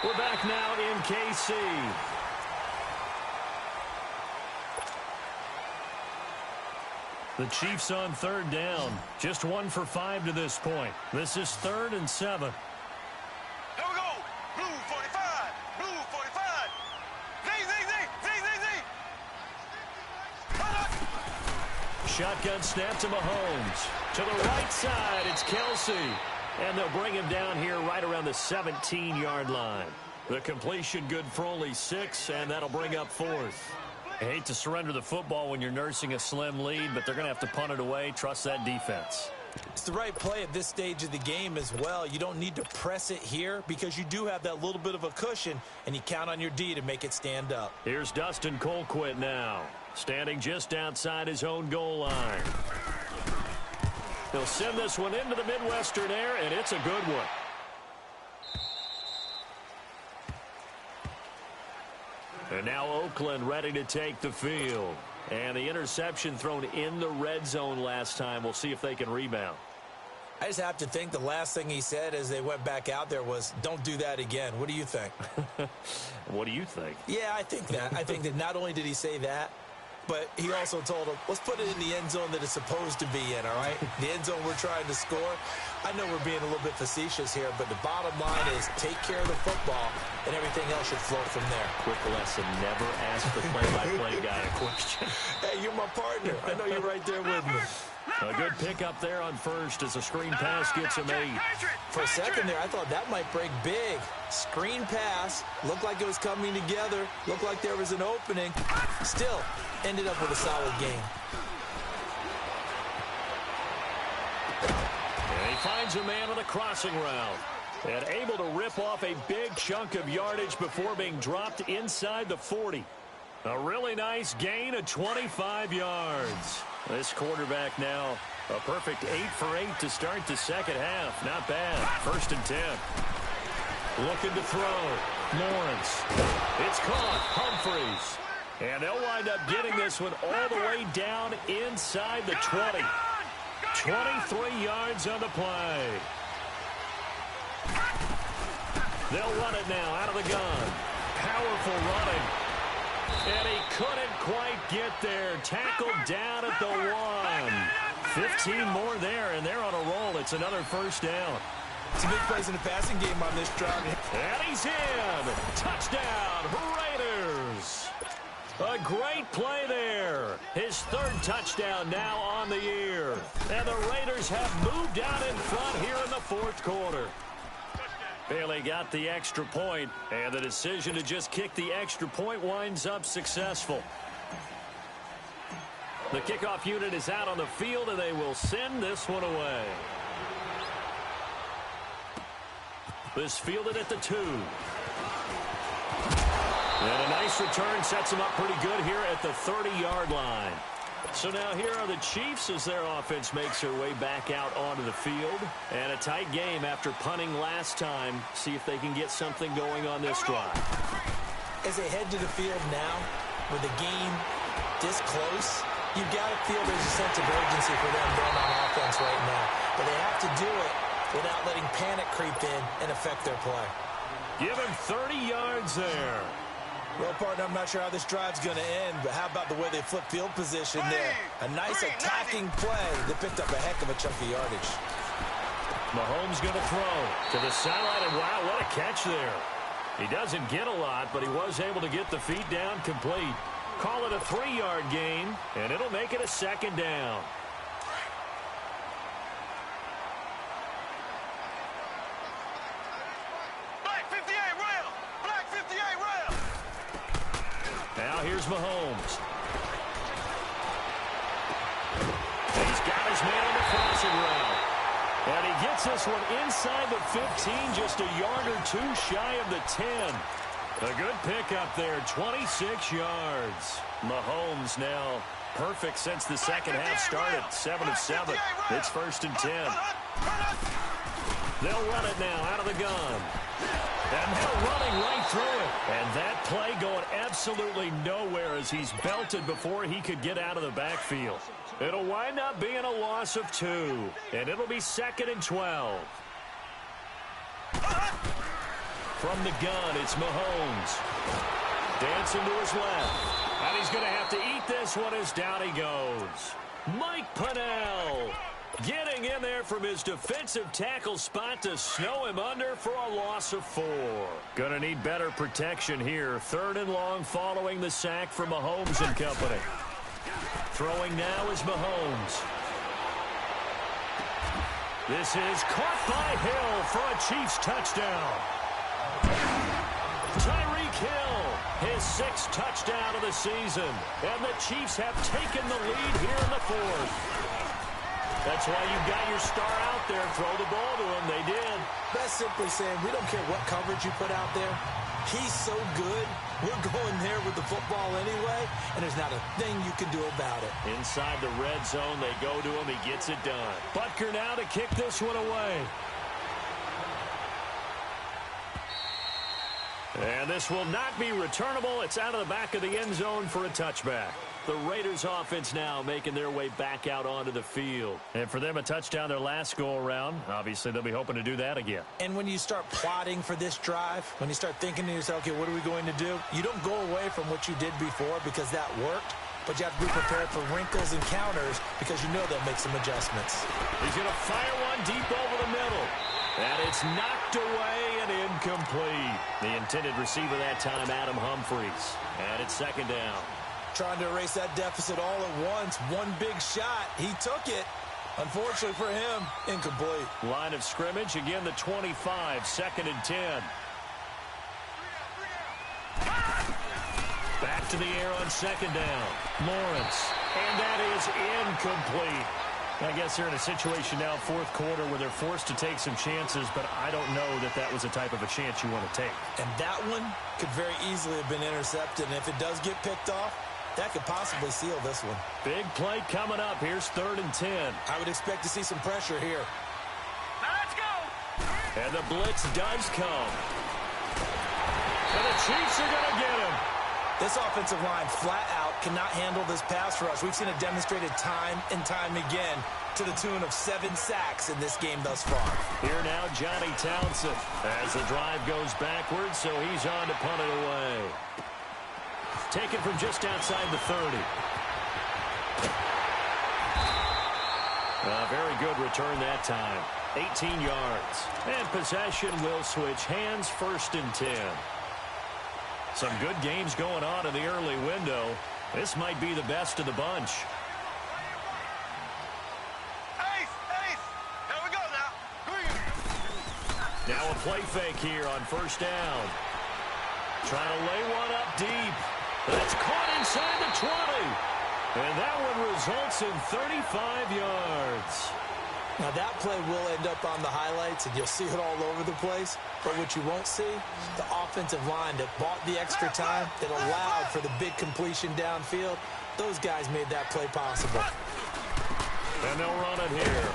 [SPEAKER 2] We're back now in KC. The Chiefs on 3rd down. Just 1 for 5 to this point. This is 3rd and 7.
[SPEAKER 4] Here we go. Blue 45. Blue 45. Z.
[SPEAKER 2] Shotgun snap to Mahomes. To the right side, it's Kelsey. And they'll bring him down here right around the 17-yard line. The completion good for only 6, and that'll bring up 4th. I hate to surrender the football when you're nursing a slim lead, but they're going to have to punt it away. Trust that defense.
[SPEAKER 3] It's the right play at this stage of the game as well. You don't need to press it here because you do have that little bit of a cushion, and you count on your D to make it stand up.
[SPEAKER 2] Here's Dustin Colquitt now, standing just outside his own goal line. He'll send this one into the Midwestern air, and it's a good one. And now Oakland ready to take the field. And the interception thrown in the red zone last time. We'll see if they can rebound.
[SPEAKER 3] I just have to think the last thing he said as they went back out there was, don't do that again. What do you think?
[SPEAKER 2] What do you think?
[SPEAKER 3] Yeah, I think that. I think that not only did he say that, but he also told him, let's put it in the end zone that it's supposed to be in, all right? The end zone we're trying to score. I know we're being a little bit facetious here, but the bottom line is take care of the football, and everything else should flow from there.
[SPEAKER 2] Quick lesson, never ask the play-by-play guy a question.
[SPEAKER 3] Hey, you're my partner. I know you're right there with me.
[SPEAKER 2] A good pickup there on first as a screen pass gets him 8.
[SPEAKER 3] For a second there, I thought that might break big. Screen pass, looked like it was coming together, looked like there was an opening. Still, ended up with a solid game.
[SPEAKER 2] And he finds a man on the crossing route. And able to rip off a big chunk of yardage before being dropped inside the 40. A really nice gain of 25 yards. This quarterback now a perfect 8 for 8 to start the second half. Not bad. 1st and 10. Looking to throw. Lawrence. It's caught. Humphreys. And they'll wind up getting this one all the way down inside the 20. 23 yards on the play. They'll run it now out of the gun. Powerful running. And he couldn't quite get there. Tackled down at the 1. 15 more there, and they're on a roll. It's another 1st down.
[SPEAKER 3] Some big plays in the passing game on this drive.
[SPEAKER 2] And he's in. Touchdown, Raiders. A great play there. His 3rd touchdown now on the year. And the Raiders have moved out in front here in the 4th quarter. Bailey got the extra point, and the decision to just kick the extra point winds up successful. The kickoff unit is out on the field, and they will send this one away. This fielded at the 2. And a nice return sets them up pretty good here at the 30-yard line. So now here are the Chiefs as their offense makes their way back out onto the field. And a tight game after punting last time. See if they can get something going on this drive.
[SPEAKER 3] As they head to the field now, with the game this close, you've got to feel there's a sense of urgency for them going on offense right now. But they have to do it without letting panic creep in and affect their play.
[SPEAKER 2] Give him 30 yards there.
[SPEAKER 3] Well, partner, I'm not sure how this drive's going to end, but how about the way they flip field position there? A nice attacking play that picked up a heck of a chunk of yardage.
[SPEAKER 2] Mahomes going to throw to the sideline, and wow, what a catch there. He doesn't get a lot, but he was able to get the feet down complete. Call it a 3-yard gain, and it'll make it a 2nd down. Now here's Mahomes. He's got his man on the crossing route. And he gets this one inside the 15, just a yard or 2 shy of the 10. A good pickup there, 26 yards. Mahomes now perfect since the second half started, 7 of 7. It's 1st and 10. They'll run it now out of the gun. And they're running right through it. And that play going absolutely nowhere as he's belted before he could get out of the backfield. It'll wind up being a loss of 2. And it'll be 2nd and 12. From the gun, it's Mahomes. Dancing to his left. And he's going to have to eat this one as down he goes. Mike Pennell getting in there from his defensive tackle spot to snow him under for a loss of 4. Gonna need better protection here. 3rd and long following the sack from Mahomes and company. Throwing now is Mahomes. This is caught by Hill for a Chiefs touchdown. Tyreek Hill, his 6th touchdown of the season. And the Chiefs have taken the lead here in the 4th. That's why you got your star out there. Throw the ball to him. They did.
[SPEAKER 3] That's simply saying we don't care what coverage you put out there. He's so good. We're going there with the football anyway, and there's not a thing you can do about it.
[SPEAKER 2] Inside the red zone, they go to him. He gets it done. Butker now to kick this one away. And this will not be returnable. It's out of the back of the end zone for a touchback. The Raiders offense now making their way back out onto the field. And for them, a touchdown their last go-around. Obviously, they'll be hoping to do that again.
[SPEAKER 3] And when you start plotting for this drive, when you start thinking to yourself, okay, what are we going to do? You don't go away from what you did before because that worked. but you have to be prepared for wrinkles and counters because you know they'll make some adjustments.
[SPEAKER 2] He's going to fire one deep over the middle. And it's knocked away and incomplete. The intended receiver that time, Adam Humphries. And it's second down.
[SPEAKER 3] Trying to erase that deficit all at once. One big shot. He took it. Unfortunately for him, incomplete.
[SPEAKER 2] Line of scrimmage, again the 25, second and 10. Back to the air on second down. Lawrence. And that is incomplete. I guess they're in a situation now, fourth quarter, where they're forced to take some chances, but I don't know that that was the type of a chance you want to take.
[SPEAKER 3] And that one could very easily have been intercepted, and if it does get picked off, that could possibly seal this one.
[SPEAKER 2] Big play coming up. Here's third and 10.
[SPEAKER 3] I would expect to see some pressure here.
[SPEAKER 4] Now let's go.
[SPEAKER 2] And the blitz does come. And the Chiefs are going to get him.
[SPEAKER 3] This offensive line flat out cannot handle this pass rush. We've seen it demonstrated time and time again to the tune of 7 sacks in this game thus far.
[SPEAKER 2] Here now, Johnny Townsend as the drive goes backwards, so he's on to punt it away. Taken from just outside the 30. A very good return that time. 18 yards. And possession will switch hands, first and 10. Some good games going on in the early window. This might be the best of the bunch.
[SPEAKER 4] Ace, ace. Here we go now. Green.
[SPEAKER 2] Now a play fake here on first down. Trying to lay one up deep. That's caught inside the 20. And that one results in 35 yards.
[SPEAKER 3] Now that play will end up on the highlights, and you'll see it all over the place. But what you won't see, the offensive line that bought the extra time, that allowed for the big completion downfield, those guys made that play possible.
[SPEAKER 2] And they'll run it here.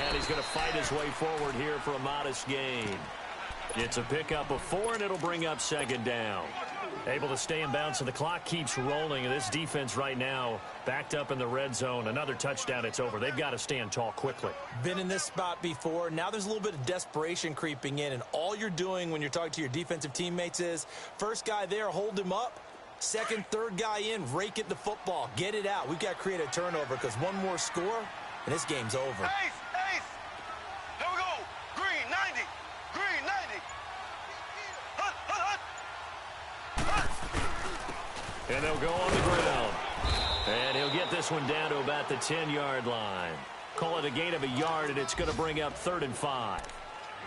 [SPEAKER 2] And he's going to fight his way forward here for a modest gain. It's a pickup of 4, and it'll bring up second down. Able to stay in bounds, and the clock keeps rolling. And this defense right now, backed up in the red zone. Another touchdown, it's over. They've got to stand tall quickly.
[SPEAKER 3] Been in this spot before. Now there's a little bit of desperation creeping in. And all you're doing when you're talking to your defensive teammates is, first guy there, hold him up. Second, third guy in, rake at the football. Get it out. We've got to create a turnover because one more score, and this game's over.
[SPEAKER 4] Ace, ace. Here we go. Green, 90. Green, 90. Hut, hut, hut.
[SPEAKER 2] And they'll go on the ground. And he'll get this one down to about the 10-yard line. Call it a gain of a yard, and it's going to bring up 3rd and 5.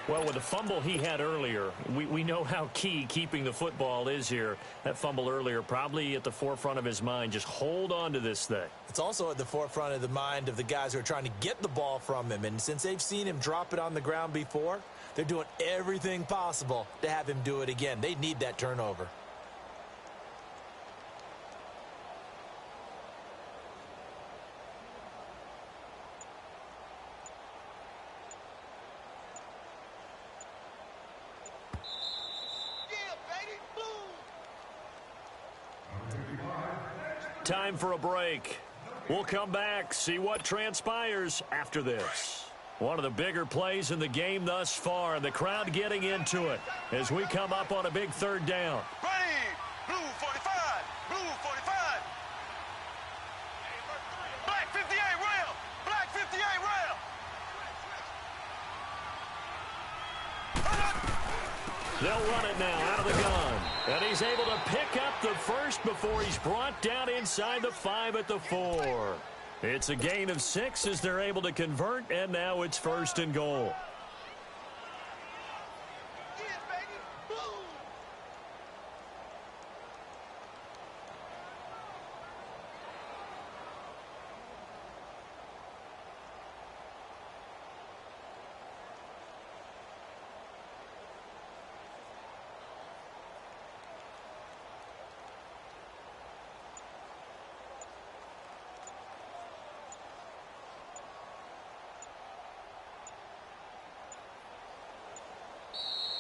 [SPEAKER 2] Well, with the fumble he had earlier, we know how key keeping the football is here. That fumble earlier probably at the forefront of his mind. Just hold on to this thing.
[SPEAKER 3] It's also at the forefront of the mind of the guys who are trying to get the ball from him. And since they've seen him drop it on the ground before, they're doing everything possible to have him do it again. They need that turnover.
[SPEAKER 2] Time for a break. We'll come back, see what transpires after this. One of the bigger plays in the game thus far, and the crowd getting into it as we come up on a big 3rd down.
[SPEAKER 4] Ready. Blue 45. Blue 45. Black 58 rail. Black 58 rail.
[SPEAKER 2] They'll run it now out of the gun. And he's able to pick up the first before he's brought down inside the 5 at the 4. It's a gain of 6 as they're able to convert, and now it's 1st and goal.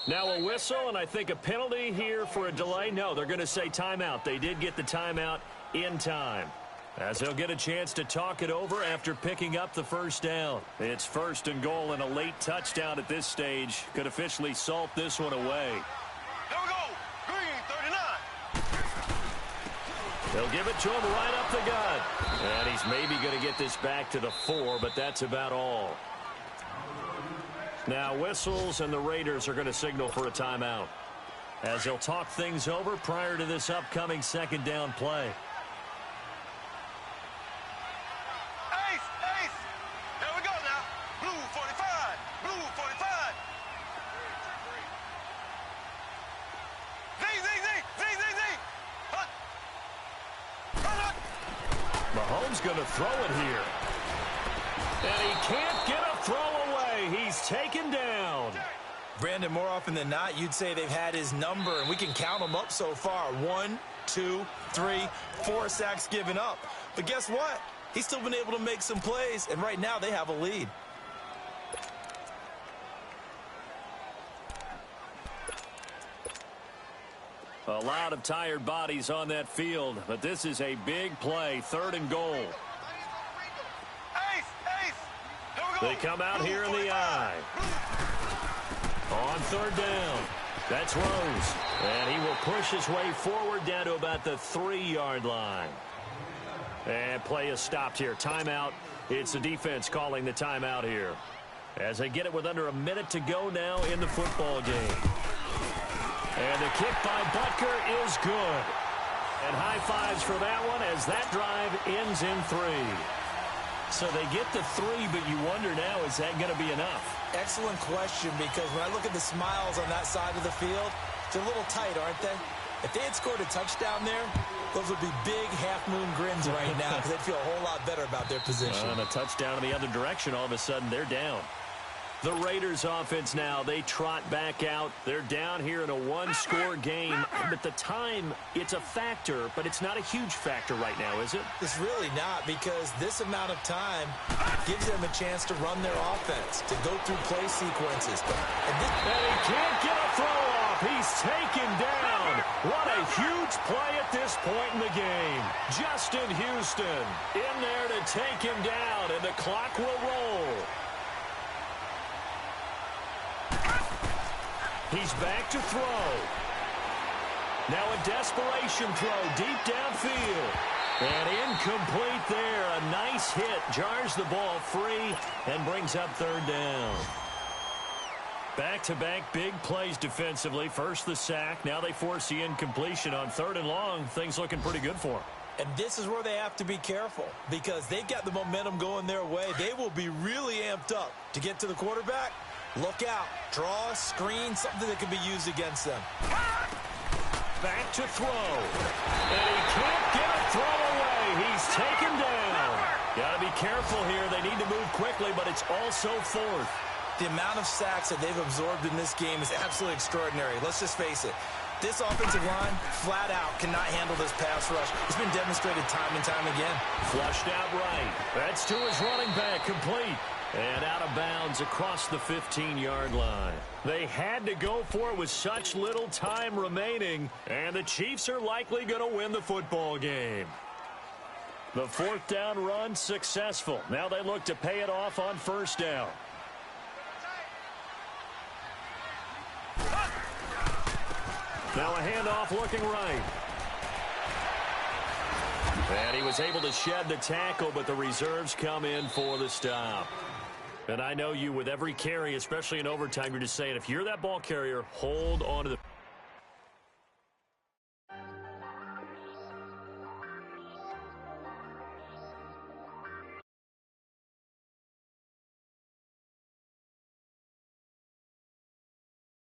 [SPEAKER 2] Now a whistle, and I think a penalty here for a delay. No, they're going to say timeout. They did get the timeout in time, as they'll get a chance to talk it over after picking up the first down. It's 1st and goal, and a late touchdown at this stage could officially salt this one away.
[SPEAKER 4] Here we go. Green 39.
[SPEAKER 2] They'll give it to him right up the gut. And he's maybe going to get this back to the 4, but that's about all. Now whistles, and the Raiders are going to signal for a timeout, as they'll talk things over prior to this upcoming second down play.
[SPEAKER 4] Ace, ace. There we go now. Blue 45. Blue 45. Z, Z, Z, Z, Z, Z. Hut. Hut, hut.
[SPEAKER 2] Mahomes going to throw it here. And he can't get a throw away. He's taken down.
[SPEAKER 3] Brandon, more often than not, you'd say they've had his number, and we can count them up so far. 1, 2, 3, 4 sacks given up. But guess what? He's still been able to make some plays, and right now they have a lead.
[SPEAKER 2] A lot of tired bodies on that field, but this is a big play, 3rd and goal.
[SPEAKER 4] Ace, ace. Here we go.
[SPEAKER 2] They come out
[SPEAKER 4] Blue
[SPEAKER 2] here in the
[SPEAKER 4] 45.
[SPEAKER 2] eye. On 3rd down, that's Rose. And he will push his way forward down to about the 3-yard line. And play is stopped here. Timeout. It's the defense calling the timeout here, as they get it with under a minute to go now in the football game. And the kick by Butker is good. And high fives for that one, as that drive ends in 3. So they get the 3, but you wonder now, is that going to be enough?
[SPEAKER 3] Excellent question, because when I look at the smiles on that side of the field, they're a little tight, aren't they? If they had scored a touchdown there, those would be big half-moon grins right now, because they'd feel a whole lot better about their position.
[SPEAKER 2] And a touchdown in the other direction, all of a sudden they're down. The Raiders offense now, they trot back out. They're down here in a 1-score game. But the time, it's a factor, but it's not a huge factor right now, is it?
[SPEAKER 3] It's really not, because this amount of time gives them a chance to run their offense, to go through play sequences.
[SPEAKER 2] And he can't get a throw off. He's taken down. What a huge play at this point in the game. Justin Houston in there to take him down, and the clock will roll. He's back to throw. Now a desperation throw deep downfield. And incomplete there. A nice hit. Jars the ball free and brings up 3rd down. Back-to-back big plays defensively. First the sack. Now they force the incompletion on 3rd and long. Things looking pretty good for them.
[SPEAKER 3] And this is where they have to be careful, because they've got the momentum going their way. They will be really amped up to get to the quarterback. Look out. Draw, screen, something that can be used against them.
[SPEAKER 2] Back to throw. And he can't get a throw away. He's taken down. Got to be careful here. They need to move quickly, but it's also 4th.
[SPEAKER 3] The amount of sacks that they've absorbed in this game is absolutely extraordinary. Let's just face it. This offensive line, flat out, cannot handle this pass rush. It's been demonstrated time and time again.
[SPEAKER 2] Flushed out right. That's to his running back, complete. And out of bounds across the 15-yard line. They had to go for it with such little time remaining, and the Chiefs are likely going to win the football game. The 4th down run successful. Now they look to pay it off on 1st down. Now a handoff looking right. And he was able to shed the tackle, but the reserves come in for the stop. And I know you, with every carry, especially in overtime, you're just saying, if you're that ball carrier, hold on to the